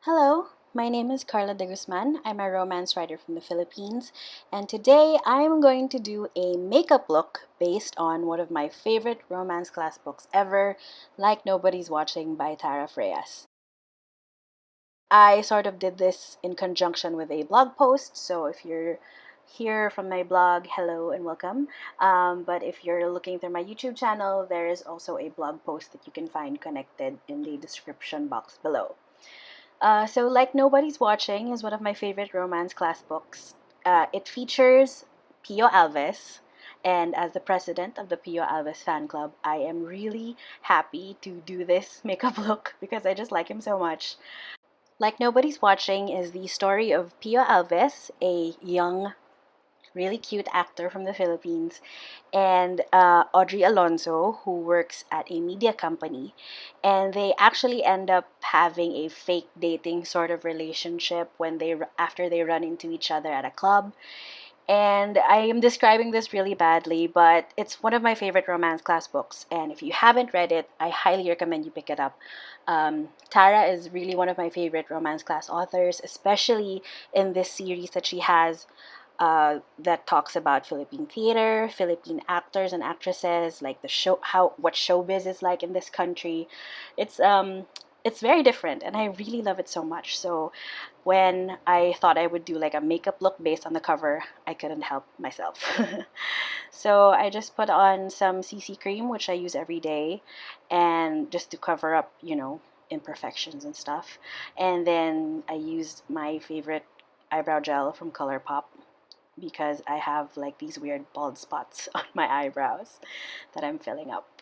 Hello, my name is Carla de Guzman. I'm a romance writer from the Philippines, and today I'm going to do a makeup look based on one of my favorite romance class books ever, Like Nobody's Watching by Tara Frejas. I sort of did this in conjunction with a blog post, so if you're here from my blog, hello and welcome. But if you're looking through my YouTube channel, there is also a blog post that you can find connected in the description box below. So, Like Nobody's Watching is one of my favorite romance class books. It features Pio Alves, and as the president of the Pio Alves fan club, I am really happy to do this makeup look because I just like him so much. Like Nobody's Watching is the story of Pio Alves, a young, really cute actor from the Philippines, and Audrey Alonso, who works at a media company. And they actually end up having a fake dating sort of relationship after they run into each other at a club. And I am describing this really badly, but it's one of my favorite romance class books. And if you haven't read it, I highly recommend you pick it up. Tara is really one of my favorite romance class authors, especially in this series that she has that talks about Philippine theater, Philippine actors and actresses, like the show, what showbiz is like in this country. It's um, it's very different, and I really love it so much. So when I thought I would do like a makeup look based on the cover, I couldn't help myself. So I just put on some CC cream, which I use every day, and just to cover up, imperfections and stuff. And then I used my favorite eyebrow gel from ColourPop because I have like these weird bald spots on my eyebrows that I'm filling up.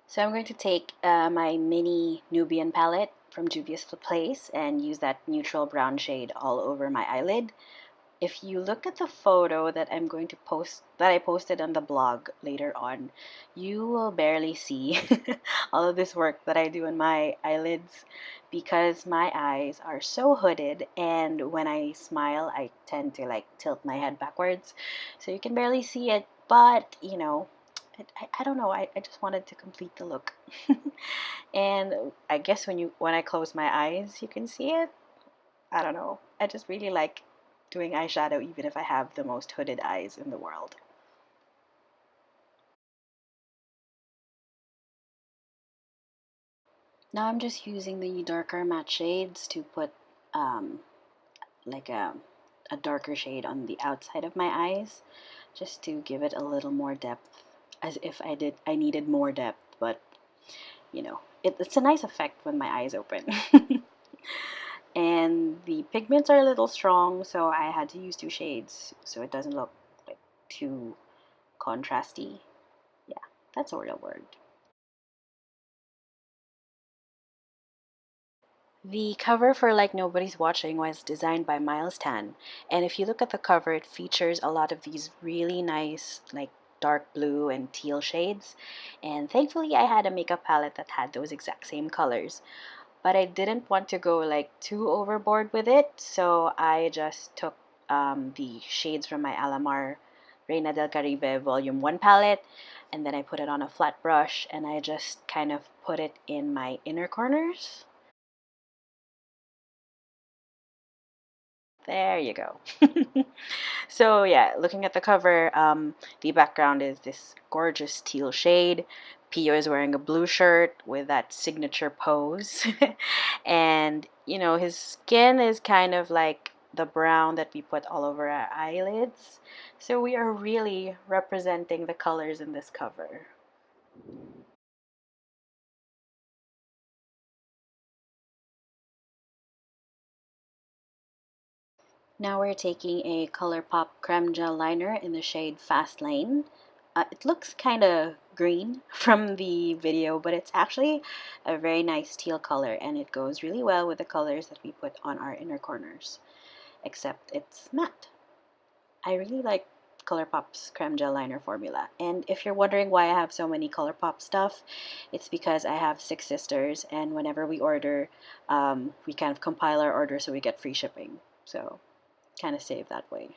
So I'm going to take my mini Nubian palette from Juvia's Place and use that neutral brown shade all over my eyelid. If you look at the photo that I posted on the blog later on, you will barely see all of this work that I do on my eyelids because my eyes are so hooded, and when I smile I tend to like tilt my head backwards, so you can barely see it, but I don't know, I just wanted to complete the look. And I guess when I close my eyes you can see it. I don't know. I just really like doing eyeshadow even if I have the most hooded eyes in the world. Now I'm just using the darker matte shades to put um, like a darker shade on the outside of my eyes just to give it a little more depth, as if I needed more depth, but it's a nice effect when my eyes open. And the pigments are a little strong, so I had to use two shades so it doesn't look like too contrasty. Yeah, that's a real word. The cover for Like Nobody's Watching was designed by Miles Tan, and if you look at the cover, it features a lot of these really nice, like dark blue and teal shades. And thankfully, I had a makeup palette that had those exact same colors. But I didn't want to go like too overboard with it, so I just took the shades from my Alamar Reina del Caribe Volume 1 palette, and then I put it on a flat brush and I just kind of put it in my inner corners. There you go. So yeah, looking at the cover, the background is this gorgeous teal shade. Pio is wearing a blue shirt with that signature pose. And, his skin is kind of like the brown that we put all over our eyelids. So we are really representing the colors in this cover. Now we're taking a ColourPop Creme Gel Liner in the shade Fast Lane. It looks kind of green from the video, but it's actually a very nice teal color, and it goes really well with the colors that we put on our inner corners, except it's matte. I really like ColourPop's Creme Gel Liner formula. And if you're wondering why I have so many ColourPop stuff, it's because I have six sisters, and whenever we order, we kind of compile our order so we get free shipping. So kind of save that way.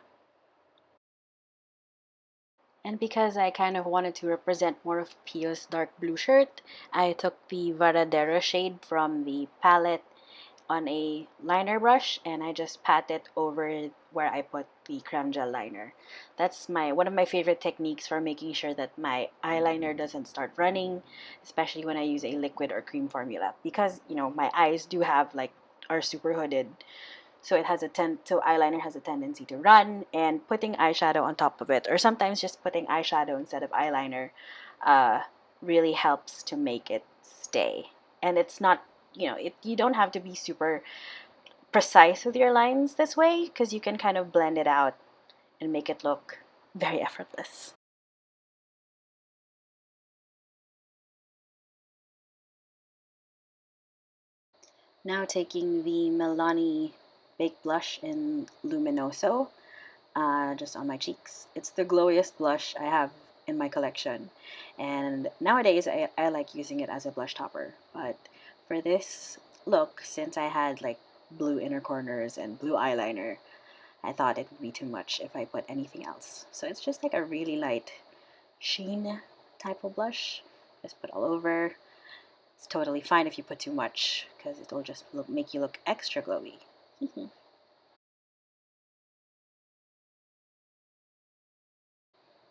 And because I kind of wanted to represent more of Pio's dark blue shirt, I took the Varadero shade from the palette on a liner brush and I just pat it over where I put the creme gel liner. That's my one of my favorite techniques for making sure that my eyeliner doesn't start running, especially when I use a liquid or cream formula, because my eyes do have like are super hooded, so eyeliner has a tendency to run, and putting eyeshadow on top of it, or sometimes just putting eyeshadow instead of eyeliner, uh, really helps to make it stay. And it's not, you don't have to be super precise with your lines this way, because you can kind of blend it out and make it look very effortless. Now taking the Milani Baked Blush in Luminoso, just on my cheeks. It's the glowiest blush I have in my collection. And nowadays, I like using it as a blush topper. But for this look, since I had like blue inner corners and blue eyeliner, I thought it would be too much if I put anything else. So it's just like a really light sheen type of blush. Just put all over. It's totally fine if you put too much because it'll just make you look extra glowy.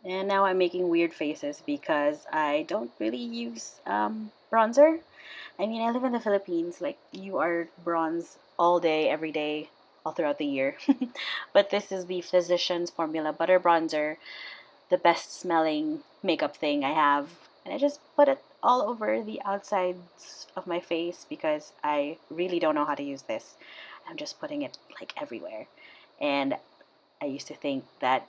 And now I'm making weird faces because I don't really use bronzer. I mean, I live in the Philippines. Like, you are bronze all day, every day, all throughout the year. But this is the Physicians Formula Butter Bronzer, the best smelling makeup thing I have. And I just put it all over the outsides of my face because I really don't know how to use this. I'm just putting it like everywhere. And I used to think that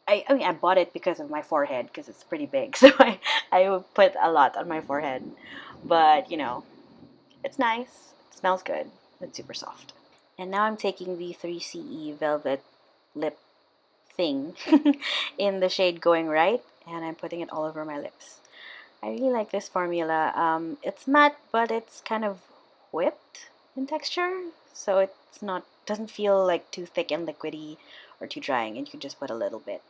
I mean I bought it because of my forehead because it's pretty big, so I would put a lot on my forehead. But it's nice. It smells good. It's super soft. And now I'm taking the 3CE Velvet Lip thing in the shade Going Right, and I'm putting it all over my lips. I really like this formula. It's matte, but it's kind of whipped in texture, so it's not doesn't feel like too thick and liquidy or too drying, and you can just put a little bit.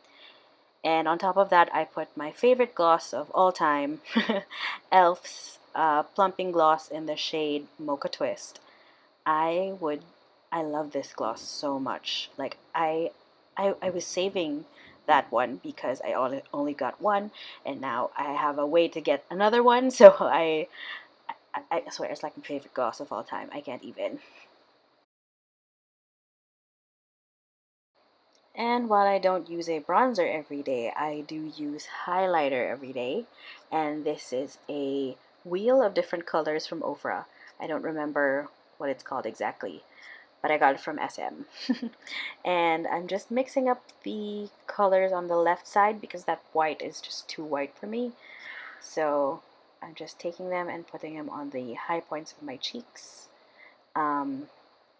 And on top of that, I put my favorite gloss of all time, Elf's Plumping Gloss in the shade Mocha Twist. I would, I love this gloss so much. Like I was saving that one because I only got one, and now I have a way to get another one. So I swear it's like my favorite gloss of all time. I can't even. And while I don't use a bronzer every day, I do use highlighter every day. And this is a wheel of different colors from Ofra. I don't remember what it's called exactly, but I got it from SM. And I'm just mixing up the colors on the left side because that white is just too white for me. So I'm just taking them and putting them on the high points of my cheeks. Um,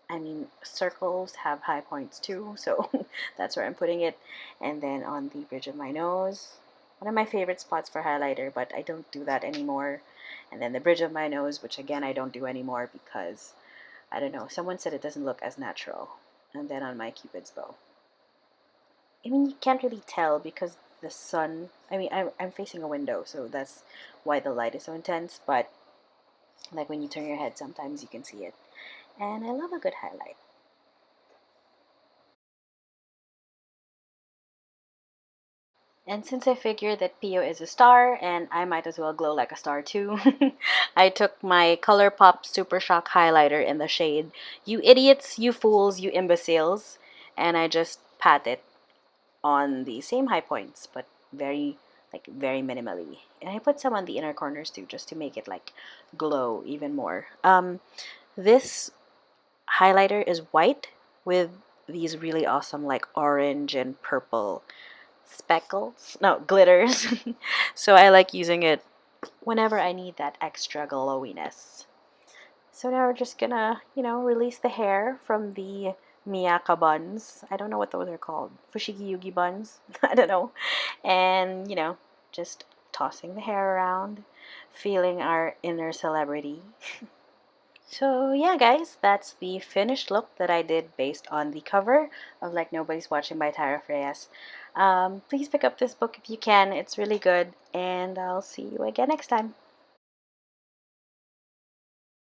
I mean, circles have high points too, so that's where I'm putting it. And then on the bridge of my nose, one of my favorite spots for highlighter, but I don't do that anymore. And then the bridge of my nose, which again I don't do anymore because, I don't know, someone said it doesn't look as natural. And then on my cupid's bow. I mean, you can't really tell because the sun, I mean, I'm facing a window, so that's why the light is so intense, but like when you turn your head, sometimes you can see it. And I love a good highlight. And since I figured that Pio is a star and I might as well glow like a star too, I took my ColourPop Super Shock highlighter in the shade You Idiots, You Fools, You Imbeciles, and I just pat it on the same high points, but very minimally. And I put some on the inner corners too, just to make it like glow even more. This highlighter is white with these really awesome like orange and purple speckles, no, glitters. So I like using it whenever I need that extra glowiness. So now we're just gonna, release the hair from the Miyaka buns. I don't know what those are called. Fushigi Yugi buns. I don't know. And, just tossing the hair around, feeling our inner celebrity. So yeah, guys, that's the finished look that I did based on the cover of Like Nobody's Watching by Tara Frejas. Please pick up this book if you can. It's really good, and I'll see you again next time.